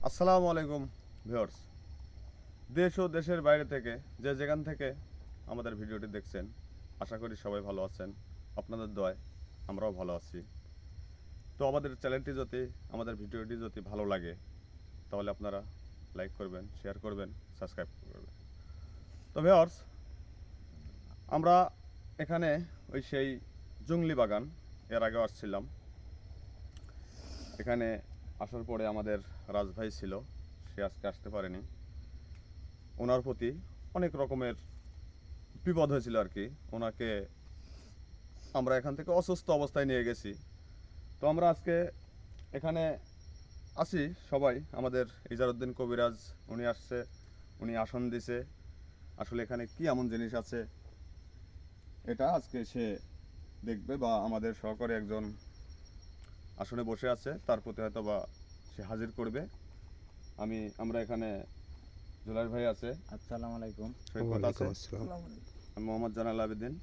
আসসালামু আলাইকুম ভিউয়ার্স, দেশ ও দেশের বাইরে থেকে যে যেখান থেকে আমাদের ভিডিওটি দেখছেন, আশা করি সবাই ভালো আছেন। আপনাদের দোয়ায় আমরাও ভালো আছি। তো আমাদের চ্যানেলটি যদি, আমাদের ভিডিওটি যদি ভালো লাগে তাহলে আপনারা লাইক করবেন, শেয়ার করবেন, সাবস্ক্রাইব করবেন। তো ভিউয়ার্স, আমরা এখানে সেই জংলি বাগান এর আগেও আসছিলাম। এখানে আসার পরে আমাদের রাজভাই ছিল, সে আজকে আসতে পারেনি। ওনার প্রতি অনেক রকমের বিপদ হয়েছিল আর কি। ওনাকে আমরা এখান থেকে অসুস্থ অবস্থায় নিয়ে গেছি। তো আমরা আজকে এখানে আসি সবাই, আমাদের ইজারউদ্দিন কবিরাজ উনি আসছে, উনি আসন দিছে। আসলে এখানে কি এমন জিনিস আছে এটা আজকে সে দেখবে, বা আমাদের সহকারী একজন আসনে বসে আছে, তার প্রতি হয়তো বা সে হাজির করবে। আমরা এখানে জুলাইর ভাই আছে, আসসালামু আলাইকুম। সৈকত আছে, আমি মোহাম্মদ জানাল আবেদিন,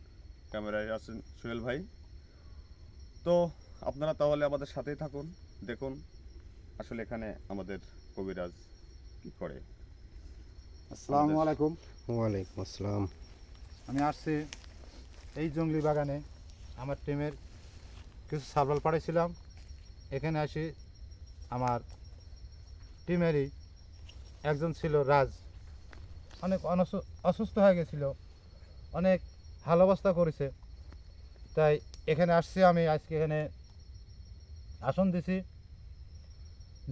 ক্যামেরায় আছেন সোহেল ভাই। তো আপনারা তাহলে আমাদের সাথেই থাকুন, দেখুন আসলে এখানে আমাদের কবিরাজ কি করে। আসসালামু আলাইকুম। ওয়ালাইকুম আসসালাম। আমি আসছি এই জংলি বাগানে, আমার টিমের কিছু সাবলাল পাঠিয়েছিলাম। এখানে আসি আমার টিমেরই একজন ছিল রাজ, অনেক অসুস্থ হয়ে গেছিল, অনেক ভালো অবস্থা করেছে। তাই এখানে আসছি আমি, আজকে এখানে আসন দিছি,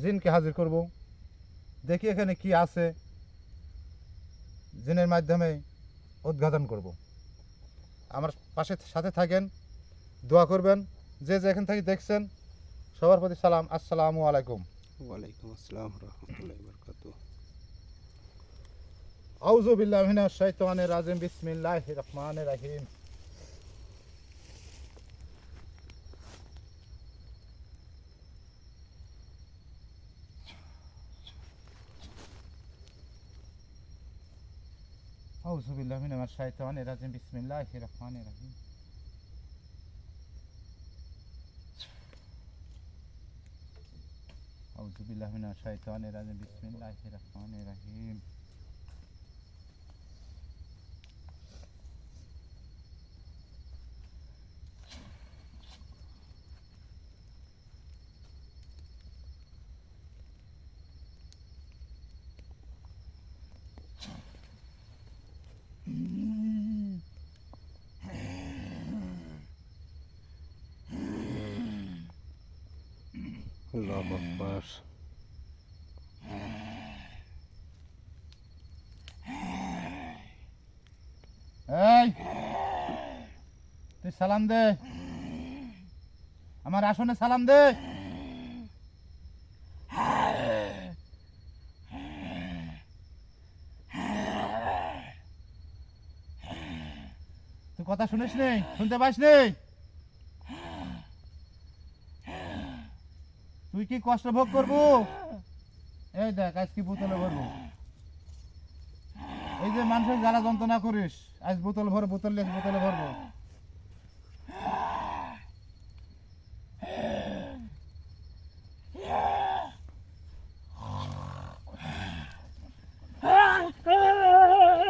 জিনকে হাজির করব। দেখি এখানে কি আছে, জিনের মাধ্যমে উদ্ঘাটন করব। আমার সাথে থাকেন, দোয়া করবেন। যে যেখান থেকে দেখছেন সবার প্রতি সালাম, আসসালামু আলাইকুম। ওয়ালাইকুম আসসালাম রাহমাতুল্লাহি ওয়া বারাকাতুহু। আউযু বিল্লাহি মিনাশ শাইতানির রাজিম, বিসমিল্লাহির রহমানির রহিম। আউযু বিল্লাহি মিনাশ শাইতানির রাজিম, বিসমিল্লাহির রহমানির রহিম। আউযু বিল্লাহি মিনাশ শাইতানির রাজিম, বিসমিল্লাহির রহমানির রহিম। আল্লাহু আকবার। এই তুই সালাম দে, আমার আসনে সালাম দে। তুই কথা শুনিস নি, শুনতে পাস নি? তুই কি কষ্ট ভোগ করবো? এই দেখ আজ কি বোতলে ভরবো। এই যে মানুষের জ্বালা যন্ত্রণা করিস, আজ বোতল ভর, বোতলে ভরবো।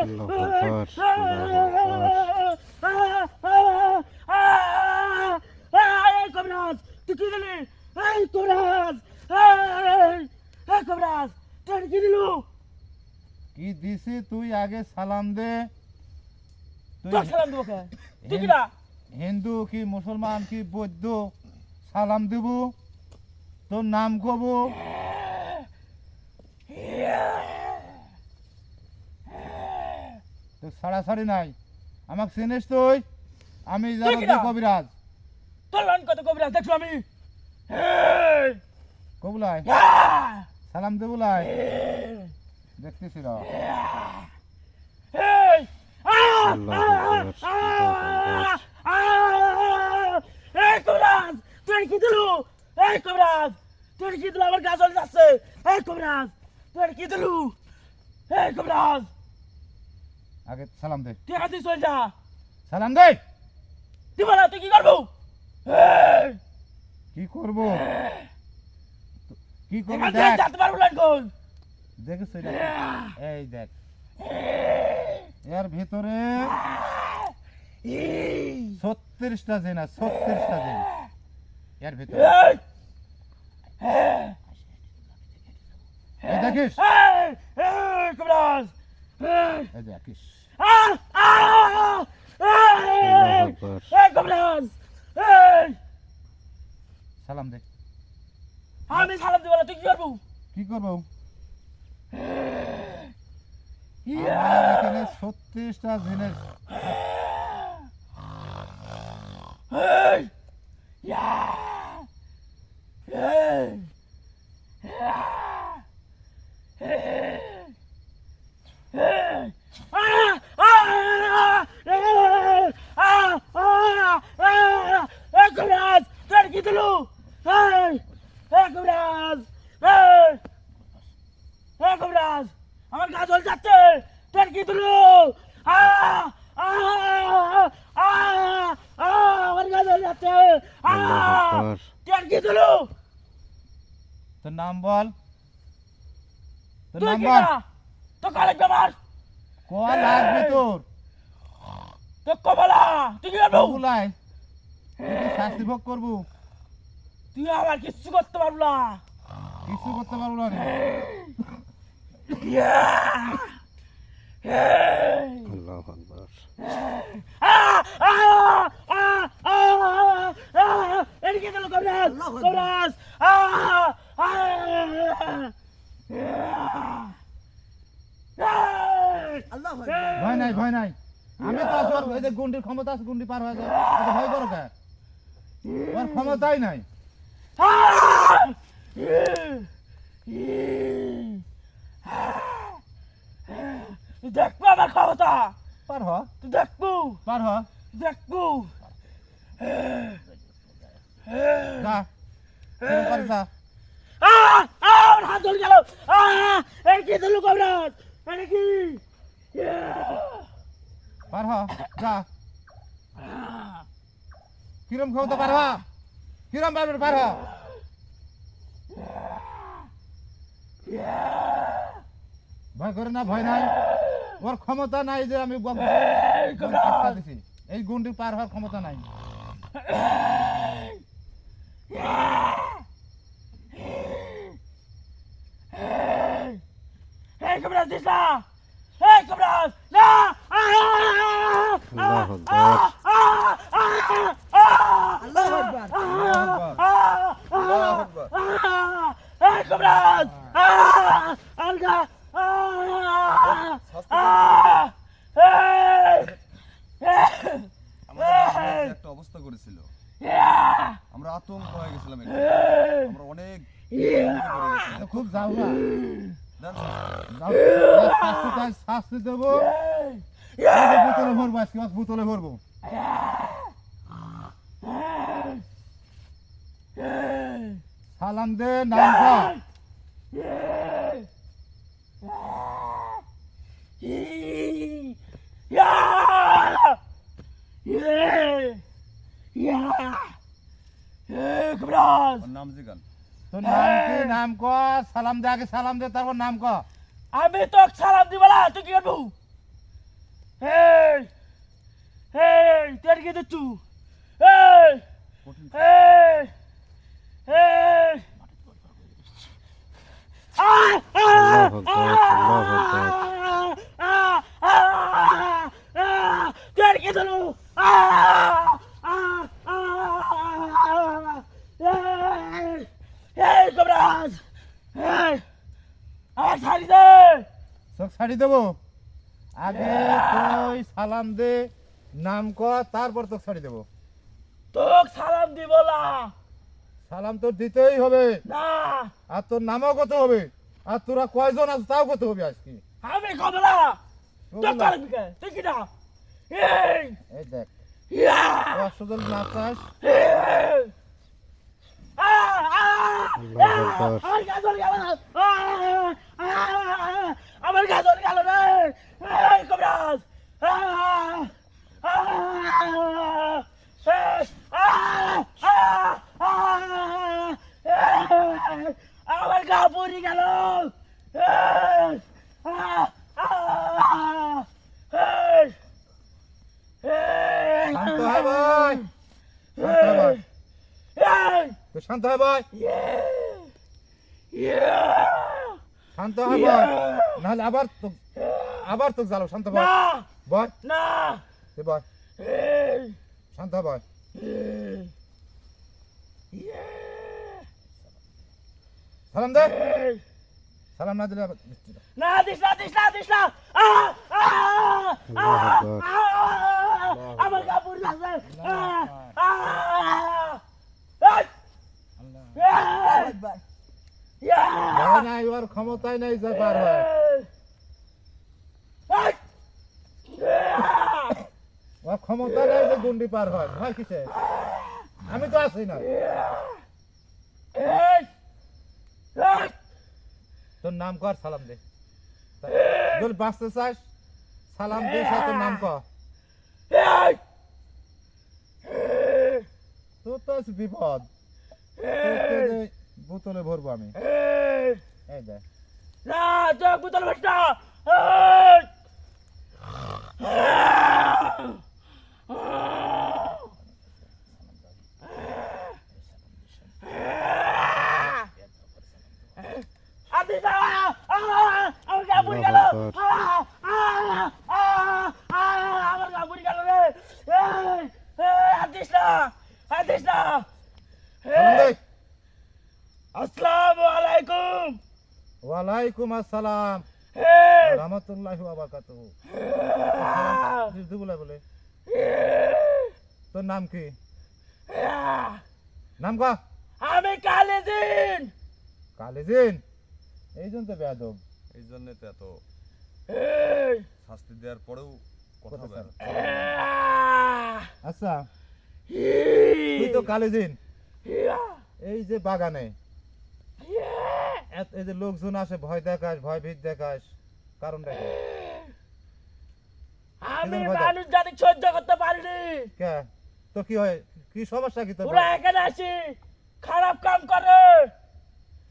আল্লাহু আকবার। কবিরাজ তুই কি দিলি? এই কবিরাজ, এই কবিরাজ তুই কি দিলু? কি দিছি তুই আগে সালাম দে। তুই তোর সালাম দেবো কে? তুই কিরা? হিন্দু কি মুসলমান কি বৌদ্ধ, সালাম দেব, তোর নাম কব। তোর ছাড়াছাড়ি নাই, আমাকে চিনিস তুই? আমি কিরা? কবিরাজ। তোর লান কত কবিরাজ দেখছো আমি? কবুলাই সালাম দে বলাই, দেখতেছি র। এই আল্লাহু আকবার। এই কবিরাজ তুই কি দিলু? এই কবিরাজ তুই কি দিলু? আমার গাছ যাচ্ছে। এই কবিরাজ তুই কি দিলু? এই কবিরাজ আগে সালাম দে, তুই হাতি চল যা। সালাম দে। তুই বলা তুই কি করবো? কি করব? কি করবি এখান দেখ থেকে যেতে পারবো না এখন। দেখেছ এটা? এই দেখ এর ভিতরে 36টা জিন আছে, 36টা জিন এর ভিতরে। এই, এই দেখিস, এই, এই, কবিরাজ, এই, এই দেখিস। আহ, আহ, আল্লাহু এই, আকবার। এই, কবিরাজ, এই, সালাম দে। আমি সালাম দিব না, তুই কি করবো? কি করবো? ইয়া, আমার এখানে 36টা জিনের এই, ইয়া, এই, ইয়া, এই, এই, আহ, আহ, এই, কবিরাজ, তোর কি দিলু? এই, কবিরাজ, এই, কবিরাজ, আমার গা জ্বলে যাচ্ছে, তোর কি দিলু? আমার গা জ্বলে যাচ্ছে, আল্লাহু আকবার। তোর কি দিলু? তোর নাম বল, তোর তুই নাম কি বল। না? তোর কলেজ আমার, কোয়া লাগবে তোর? তোর কমলা, তুই কি করবো? ওগুলাই তুই কি শাস্তি ভোগ করবো? তুই আমার কিচ্ছু করতে পারবো না। কিছু করতে পারবো না রে। আল্লাহু আকবার। এদিকে গেল কবিরাজ, কবিরাজ, ভয় নাই, ভয় নাই, আমি তো আছি। ওর এই যে গুন্ডির ক্ষমতা আছে, গুন্ডি পার হয়ে যায়, এত ভয় করো কে? ওর ক্ষমতাই নাই। দেখবো আমার ক্ষমতা, পার হ, তুই দেখবো, পার হ, দেখবো। যা তুই পার যা। আমার হাত ধরে গেল, এই কি দিলু কবিরাজ, এটা কি? পার হ, যা। কিরম ক্ষমতা? পার হ, কিরম পারবে? পার হ। ভয় করে না, ভয় নাই। ওর ক্ষমতা নাই যে আমি আটকা দিছি। এই গুন্ডি পার হওয়ার ক্ষমতা নাই। এই কবিরাজ দিস না, এই কবিরাজ না। আল্লাহু আকবার। আল্লাহু আকবার, আল্লাহু আকবার। এই কবিরাজ, আলগা, আমাদের একটা অবস্থা করেছিল, আমরা আতঙ্ক হয়ে গেছিলাম একটু। আমরা অনেক খুব যাও না, দেন যাও, শাস্তি দেবো। বোতলে ভরবো আজকে, বোতলে ভরবো। সালাম দে, নাম খা। কবিরাজ, ওর নাম জিগান। তোর নাম কি? নাম ক। সালাম দে, আগে সালাম দে, তারপর নাম ক। আমি তো সালাম দিব না, তুই কি করবো? এই, এই, তুই কি দিচ্ছু? এই, এই, এই, আল্লাহু আকবার। আল্লাহু আকবার। তুই কি দিলু? এই কবিরাজ, এই, আমার ছাড়ি দে। চোখ ছাড়ি দেবো। আগে তুই সালাম দে, নাম ক, তারপর তোকে ছাড়ি দেবো। তোক সালাম দিব না। সালাম তোর দিতেই হবে, না, আর তোর নামও কত হবে, আর তোরা কয়জন আছ তাও কত হবে আজকে। আমি কমলা, তোর তারিখ বিকে, তুই কি না? এই, এই দেখ, ইয়া, 100 জন না চাস, এই, আল্লাহু আকবার। আমার গা জ্বলে গেল, আমার গা জ্বলে গেল রে। এই কবিরাজ, আমার শান্ত হয় বয়, শান্ত হয় বয়, নাহলে আবার তো জ্বালো, শান্ত বয়, না বয়, না তুই বয়, এই, শান্ত হয় বয়। এই, সালাম দে, এই। সালাম না দিলে আবার মিষ্টি দাও। না দিস না দিস না দিস না আহ! আহ! আল্লাহু আকবার। আহ! আমার কাপড় যাচ্ছে আহ! আহ! এই! এই! ইয়া! ভয় নাই, ওর ক্ষমতাই নাই যে পার হয়, এই! ওর ক্ষমতা নাই যে গুন্ডি পার হয়, ভয় কিসে? আমি তো আছি না। এই! এই! তোর নাম কর, সালাম দে। যদি বাঁচতে চাস সালাম দে, তোর নাম কর। এই! তোর তো আছে বিপদ, তোকে যে বোতলে ভরবো আমি। এই! এই দেখ, না চোখ বোতল বাস না এই! আদি না আমার কাপড় গেল আমার কাপড় গেল রে আদিস না আদিস না সালাম দে। আসসালামু আলাইকুম ওয়ালাইকুম আসসালাম এই! রহমতুল্লাহি ওয়া বারাকাতুহু। বলে বলে তোর নাম কি? নাম ক? আমি কালেদিন কালিজিন। এই জন্য তো বেয়াদব। এই জন্য তো এত এই! শাস্তি দেওয়ার পরেও কথা কথা বের আচ্ছা, তুই তো কালিজিন, এই যে বাগানে এই যে লোকজন আসে, ভয় দেখাস, ভয় ভীত দেখাস, কারণটা কি? আমি ভয় দেখ। মানুষ জাতি সহ্য করতে পারিনি কে তো কি হয়, কি সমস্যা কি তোর? ওরা এখানে আসি খারাপ কাম করে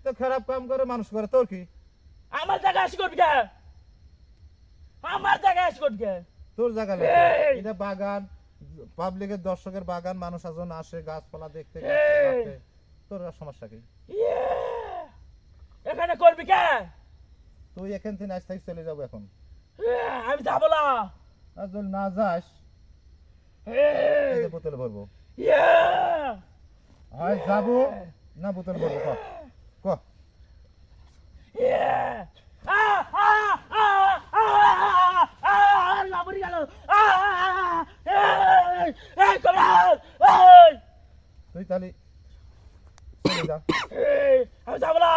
তো খারাপ কাম করে মানুষ করে, তোর কি? আমার জায়গায় আসি করবি কে আমার জায়গায় আসি করবি কে তোর জায়গা এই! এটা বাগান, পাবলিকের দর্শকের বাগান, মানুষ একজন আসে গাছপালা দেখতে, এই! দেখতে। তোর আর সমস্যা কি? এখানে করবি কে তুই এখান থেকে আজ থেকে চলে যাবো এখন, আমি যাবো না আর যদি না যাস এই! এই যে বোতলে ভরবো, ইয়ে! হয় যাবো না বোতলে ভরবো, ক ক। ইয়ে! আহ! আহ! আহ! আহ! আহ! না মরে গেল এই কবিরাজ এই! তুই তাহলে চলে যা, এই! আমি যাবো না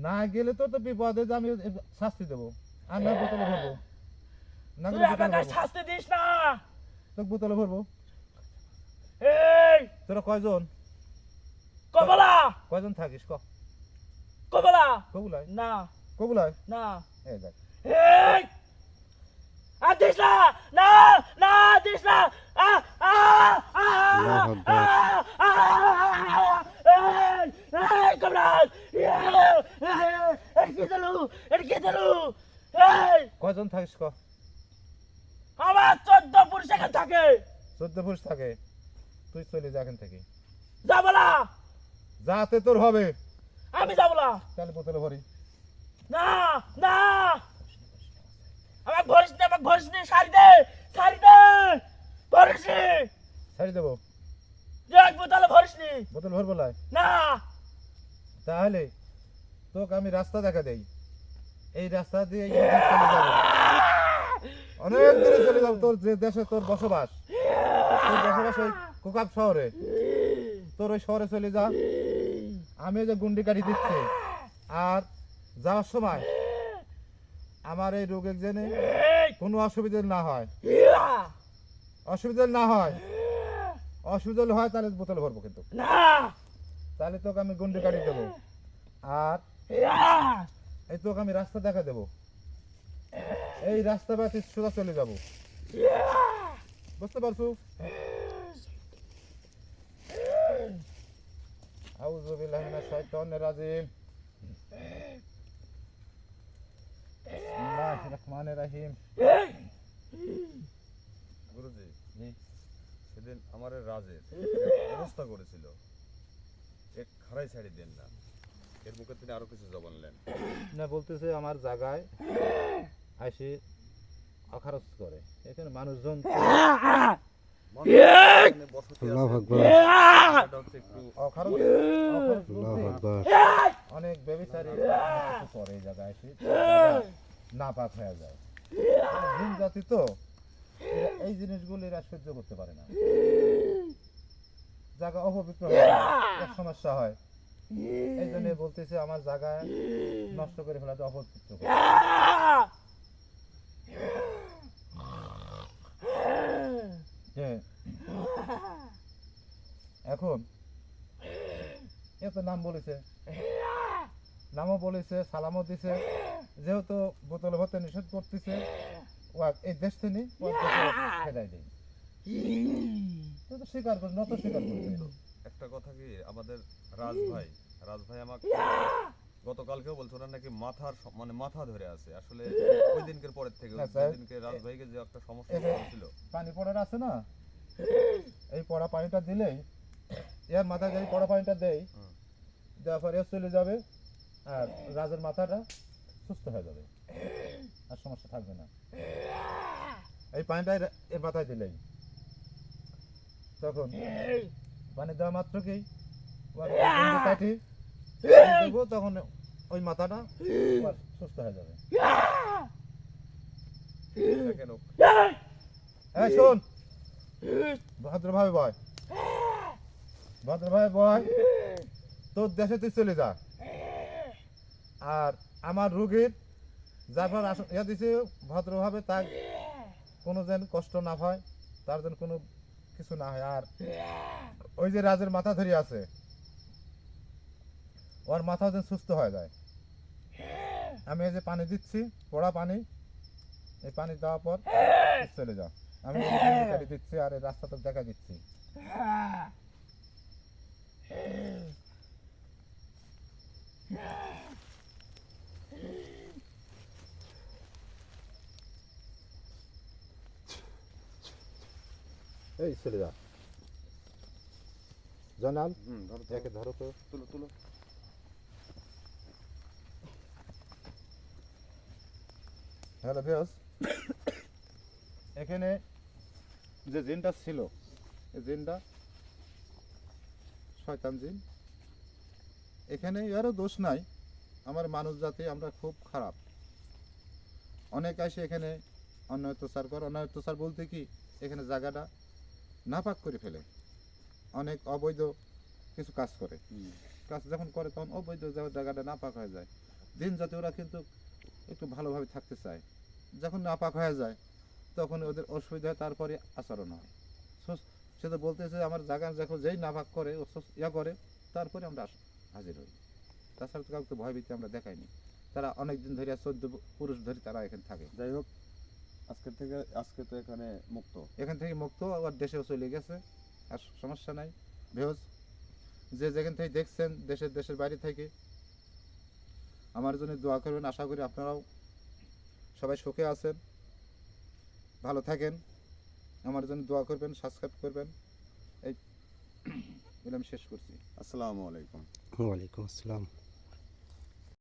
না গেলে তো তো বিপদে যে আমি শাস্তি দেবো, আর না বোতলে ভরবো, না তুই গেলে বোতলে আমাকে ভরবো, শাস্তি দিস না তোকে বোতলে ভরবো। এই তোরা কয়জন কমলা কয়জন থাকিস ক? কমলা কবুলায় না কবুলায়, না এই দেখ এই আর দিস না না না দিস না আল্লাহু আকবার। এই কমরাজ কি দিলু কি দিলু এই কয়জন থাকিস ক? আমার 14 পুরুষ এখানে থাকে 14 পুরুষ থাকে, তুই চলে যা এখান থেকে, যাবো না যাতে তোর হবে। আমি যাবো না তাহলে বোতলে ভরি, না না আমাকে ভরিস নে সারি দে ভরিস নে ছাড়ি দেবো, দেখ বোতলে ভরিস নি বোতল ভরবো লাই। না তাহলে তোকে আমি রাস্তা দেখা দেই, এই রাস্তা দিয়ে এই দিকে চলে যাবো, অনেক দূরে চলে যাবো, তোর যে দেশে তোর বসবাস, তোর বসবাস ওই কোকাপ শহরে, তোর ওই শহরে চলে যা, আমি ওই যে গুন্ডি কাটি দিচ্ছি, আর যাওয়ার সময় আমার এই রোগের জেনে কোনো অসুবিধা না হয়, অসুবিধা না হয়, অসুবিধা হয় তাহলে বোতল ভরবো কিন্তু, না তাহলে তোকে আমি গুন্ডি কাটি দেবো, আর এই তোকে আমি রাস্তা দেখা দেবো, এই রাস্তা বাতি সোজা চলে যাবো, বুঝতে পারছো? আউযু বিল্লাহি মিনাশ শাইতানির রাজিম, বিসমিল্লাহির রহমানির রহিম। গুরুজি জি। সেদিন আমার রাজের অবস্থা করেছিল, ধারাই ছাড়ি দেন না। এর মুখে তিনি আরো কিছু জবানলেন। না বলতেছে আমার জায়গায় আসে অখারজ করে, এখানে মানুষজন এখানে বসতি আল্লাহু আছে, আকবার এটা হচ্ছে একটু অখারজ আল্লাহু বলতে আকবার অনেক ব্যভিচারী করে এই জায়গায় এসে জায়গা নাপাক হয়ে যায়। জিন জাতি তো এরা এই জিনিসগুলো এরা সহ্য করতে পারে না, জায়গা অপবিত্র হয়ে যায়, এক সমস্যা হয়। এই জন্য বলতেছে আমার জায়গা নষ্ট করে ফেলাতে অপবিত্র করে। যে এখন এত নাম বলেছে, নামও বলেছে, সালামও দিছে, যেহেতু বোতলে ভর্তি নিষেধ করতেছে, এই দেশ থেকে ফেরাই দেয়। তুই তো স্বীকার করিস, নত স্বীকার করবি। একটা কথা কি, আমাদের রাজ ভাই আমাকে গতকালকেও বলছো ওনার নাকি মানে মাথা ধরে আছে। আসলে ওই দিনকের পরের থেকে হ্যাঁ, ওই স্যার। দিনকে রাজ ভাইকে যে একটা সমস্যা এই যে হয়েছিল, পানি পড়ার আছে না, এই পড়া পানিটা দিলেই এর মাথায় যদি পড়া পানিটা দেয়, হুম। দেওয়ার পরে এ চলে যাবে আর রাজের মাথাটা সুস্থ হয়ে যাবে, আর সমস্যা থাকবে না। এই পানিটা এর মাথায় দিলেই তখন পানি দেওয়া মাত্র কি কাটি দেবো, তখন ওই মাথাটা আবার সুস্থ হয়ে যাবে। দেখেন ও এই শোন, ভদ্রভাবে বয়, ভদ্রভাবে বয়, তোর দেশে তুই চলে যা। আর আমার রুগীর যারপর ইয়া দিছে ভদ্রভাবে, তার কোনো যেন কষ্ট না হয়, তার যেন কোনো কিছু না হয়। আর ওই যে রাজের মাথা ধরে আছে, ওর মাথা যেন সুস্থ হয়ে যায়। আমি এই যে পানি দিচ্ছি, পড়া পানি, এই পানি দেওয়ার পর চলে যাও। আমি কাটি দিচ্ছি আর এই রাস্তাটা দেখা দিচ্ছি। এই চলে যা জানাল, একে ধরো তো, তুলো হ্যালো ভিউয়ার্স, এখানে যে জিনটা ছিল, এই জিনটা শয়তান জিন। এখানে আরও দোষ নাই, আমার মানুষ জাতি আমরা খুব খারাপ। অনেক আসে এখানে অন্যায় অত্যাচার করে, অন্যায় অত্যাচার বলতে কি, এখানে জায়গাটা নাপাক করে ফেলে, অনেক অবৈধ কিছু কাজ করে। কাজ যখন করে তখন অবৈধ জায়গাটা নাপাক হয়ে যায়। দিন জাতি ওরা কিন্তু একটু ভালোভাবে থাকতে চায়, যখন নাপাক হয়ে যায় তখন ওদের অসুবিধা হয়, তারপরে আচরণ হয়। সে তো বলতেছে আমার জায়গা যখন যেই নাপাক করে ইয়া করে, তারপরে আমরা হাজির হই। তাছাড়া তো কাউকে ভয়ভীতি আমরা দেখাইনি। তারা অনেক দিন ধরে 14 পুরুষ ধরে তারা এখানে থাকে। যাই হোক, আজকে তো এখানে মুক্ত। এখান থেকে মুক্ত, আবার দেশেও চলে গেছে, আর সমস্যা নাই। ভেজ যে যেখান থেকে দেখছেন, দেশের বাইরে থেকে আমার জন্য দোয়া করবেন। আশা করি আপনারাও সবাই সুখে আছেন, ভালো থাকেন, আমার জন্য দোয়া করবেন, সাবস্ক্রাইব করবেন। এই বলে আমি শেষ করছি। আসসালামু আলাইকুম। ওয়ালাইকুম আসসালাম।